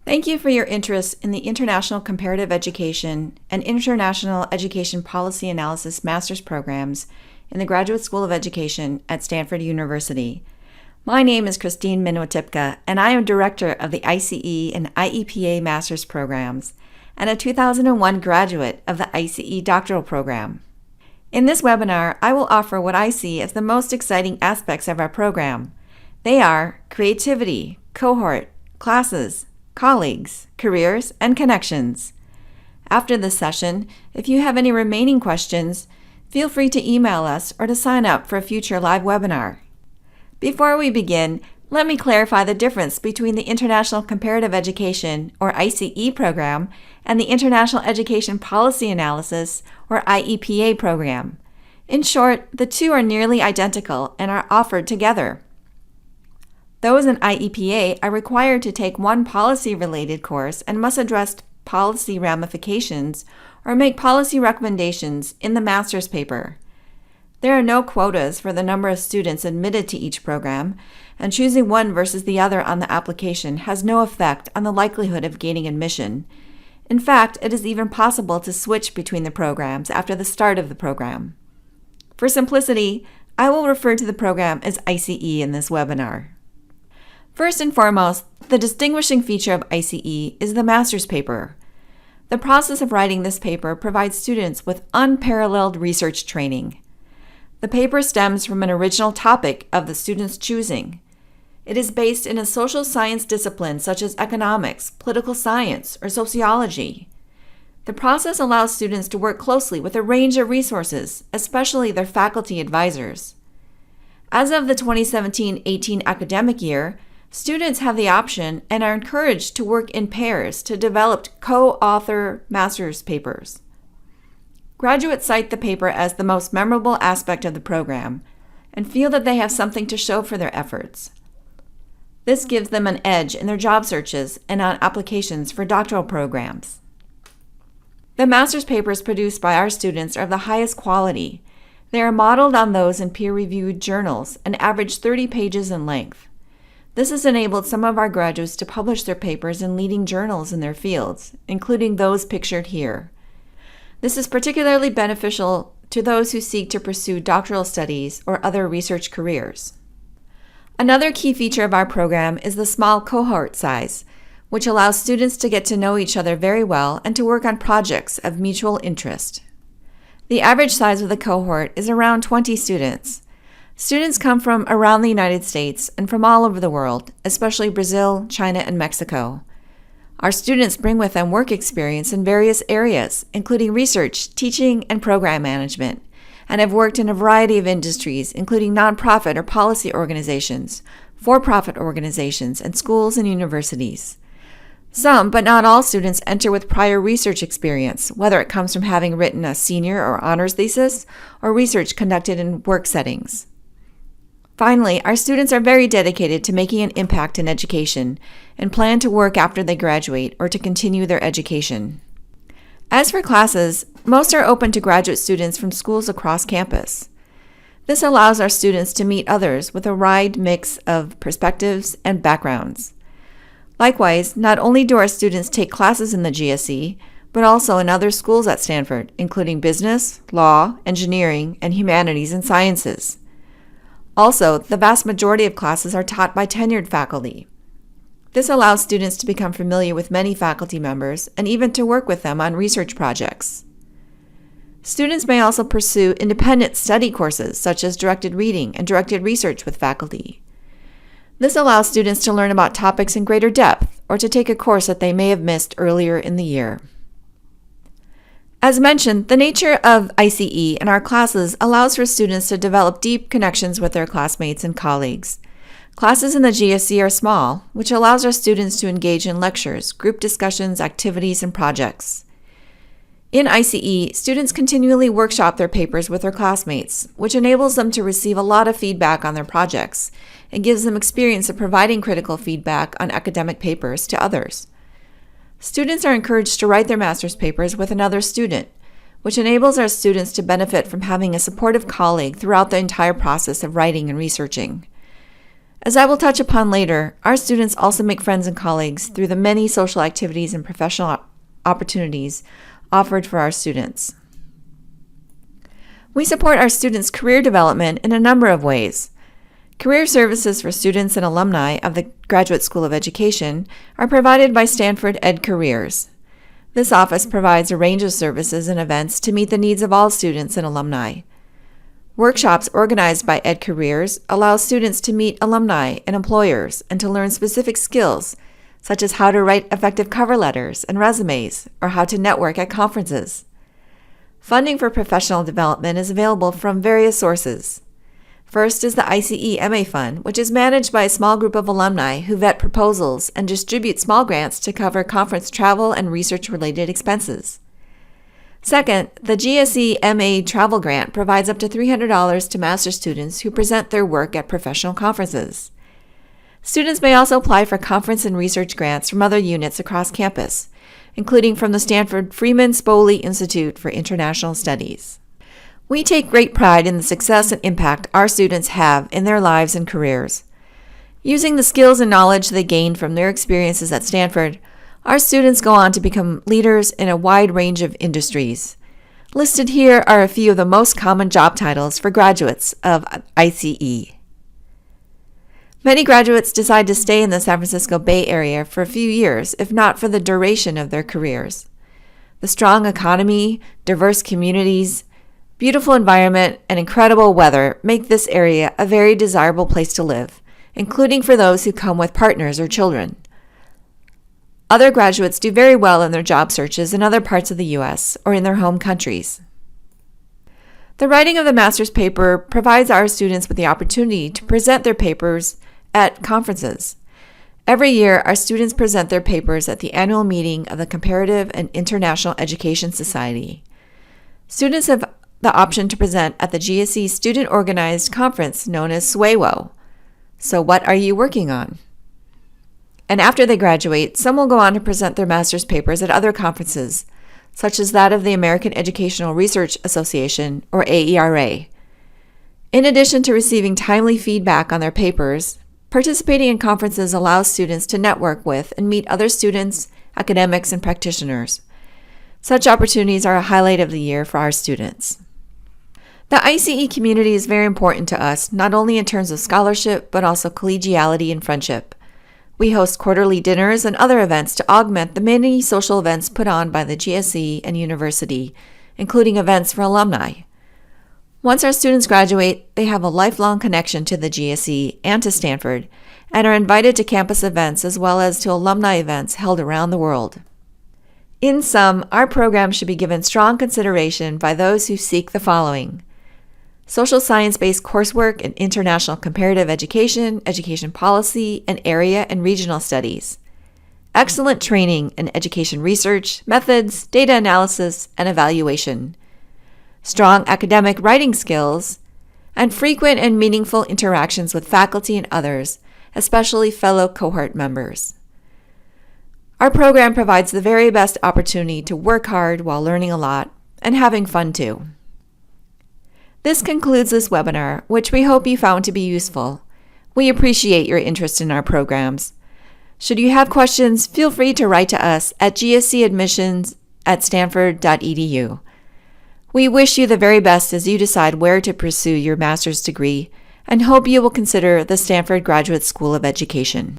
Thank you for your interest in the International Comparative Education and International Education Policy Analysis Master's programs in the Graduate School of Education at Stanford University. My name is Christine Minwatipka, and I am Director of the ICE and IEPA Master's programs and a 2001 graduate of the ICE Doctoral Program. In this webinar, I will offer what I see as the most exciting aspects of our program. They are creativity, cohort, classes, colleagues, careers, and connections. After this session, if you have any remaining questions, feel free to email us or to sign up for a future live webinar. Before we begin, let me clarify the difference between the International Comparative Education, or ICE program, and the International Education Policy Analysis, or IEPA program. In short, the two are nearly identical and are offered together. Those in IEPA are required to take one policy-related course and must address policy ramifications or make policy recommendations in the master's paper. There are no quotas for the number of students admitted to each program, and choosing one versus the other on the application has no effect on the likelihood of gaining admission. In fact, it is even possible to switch between the programs after the start of the program. For simplicity, I will refer to the program as ICE in this webinar. First and foremost, the distinguishing feature of ICE is the master's paper. The process of writing this paper provides students with unparalleled research training. The paper stems from an original topic of the student's choosing. It is based in a social science discipline such as economics, political science, or sociology. The process allows students to work closely with a range of resources, especially their faculty advisors. As of the 2017-18 academic year, students have the option and are encouraged to work in pairs to develop co-author master's papers. Graduates cite the paper as the most memorable aspect of the program and feel that they have something to show for their efforts. This gives them an edge in their job searches and on applications for doctoral programs. The master's papers produced by our students are of the highest quality. They are modeled on those in peer-reviewed journals and average 30 pages in length. This has enabled some of our graduates to publish their papers in leading journals in their fields, including those pictured here. This is particularly beneficial to those who seek to pursue doctoral studies or other research careers. Another key feature of our program is the small cohort size, which allows students to get to know each other very well and to work on projects of mutual interest. The average size of the cohort is around 20 students. Students come from around the United States and from all over the world, especially Brazil, China, and Mexico. Our students bring with them work experience in various areas, including research, teaching, and program management, and have worked in a variety of industries, including nonprofit or policy organizations, for-profit organizations, and schools and universities. Some, but not all, students enter with prior research experience, whether it comes from having written a senior or honors thesis or research conducted in work settings. Finally, our students are very dedicated to making an impact in education and plan to work after they graduate or to continue their education. As for classes, most are open to graduate students from schools across campus. This allows our students to meet others with a wide mix of perspectives and backgrounds. Likewise, not only do our students take classes in the GSE, but also in other schools at Stanford, including business, law, engineering, and humanities and sciences. Also, the vast majority of classes are taught by tenured faculty. This allows students to become familiar with many faculty members and even to work with them on research projects. Students may also pursue independent study courses such as directed reading and directed research with faculty. This allows students to learn about topics in greater depth or to take a course that they may have missed earlier in the year. As mentioned, the nature of ICE and our classes allows for students to develop deep connections with their classmates and colleagues. Classes in the GSE are small, which allows our students to engage in lectures, group discussions, activities, and projects. In ICE, students continually workshop their papers with their classmates, which enables them to receive a lot of feedback on their projects and gives them experience of providing critical feedback on academic papers to others. Students are encouraged to write their master's papers with another student, which enables our students to benefit from having a supportive colleague throughout the entire process of writing and researching. As I will touch upon later, our students also make friends and colleagues through the many social activities and professional opportunities offered for our students. We support our students' career development in a number of ways. Career services for students and alumni of the Graduate School of Education are provided by Stanford Ed Careers. This office provides a range of services and events to meet the needs of all students and alumni. Workshops organized by Ed Careers allow students to meet alumni and employers and to learn specific skills, such as how to write effective cover letters and resumes, or how to network at conferences. Funding for professional development is available from various sources. First is the ICE MA Fund, which is managed by a small group of alumni who vet proposals and distribute small grants to cover conference travel and research-related expenses. Second, the GSE MA Travel Grant provides up to $300 to master's students who present their work at professional conferences. Students may also apply for conference and research grants from other units across campus, including from the Stanford Freeman Spogli Institute for International Studies. We take great pride in the success and impact our students have in their lives and careers. Using the skills and knowledge they gained from their experiences at Stanford, our students go on to become leaders in a wide range of industries. Listed here are a few of the most common job titles for graduates of ICE. Many graduates decide to stay in the San Francisco Bay Area for a few years, if not for the duration of their careers. The strong economy, diverse communities, beautiful environment, and incredible weather make this area a very desirable place to live, including for those who come with partners or children. Other graduates do very well in their job searches in other parts of the U.S. or in their home countries. The writing of the master's paper provides our students with the opportunity to present their papers at conferences. Every year, our students present their papers at the annual meeting of the Comparative and International Education Society. Students have the option to present at the GSE student-organized conference known as SWAYWO. So what are you working on? And after they graduate, some will go on to present their master's papers at other conferences, such as that of the American Educational Research Association, or AERA. In addition to receiving timely feedback on their papers, participating in conferences allows students to network with and meet other students, academics, and practitioners. Such opportunities are a highlight of the year for our students. The ICE community is very important to us, not only in terms of scholarship, but also collegiality and friendship. We host quarterly dinners and other events to augment the many social events put on by the GSE and university, including events for alumni. Once our students graduate, they have a lifelong connection to the GSE and to Stanford, and are invited to campus events as well as to alumni events held around the world. In sum, our program should be given strong consideration by those who seek the following: social science-based coursework in international comparative education, education policy, and area and regional studies. Excellent training in education research, methods, data analysis, and evaluation. Strong academic writing skills, and frequent and meaningful interactions with faculty and others, especially fellow cohort members. Our program provides the very best opportunity to work hard while learning a lot and having fun too. This concludes this webinar, which we hope you found to be useful. We appreciate your interest in our programs. Should you have questions, feel free to write to us at gscadmissions@stanford.edu. We wish you the very best as you decide where to pursue your master's degree and hope you will consider the Stanford Graduate School of Education.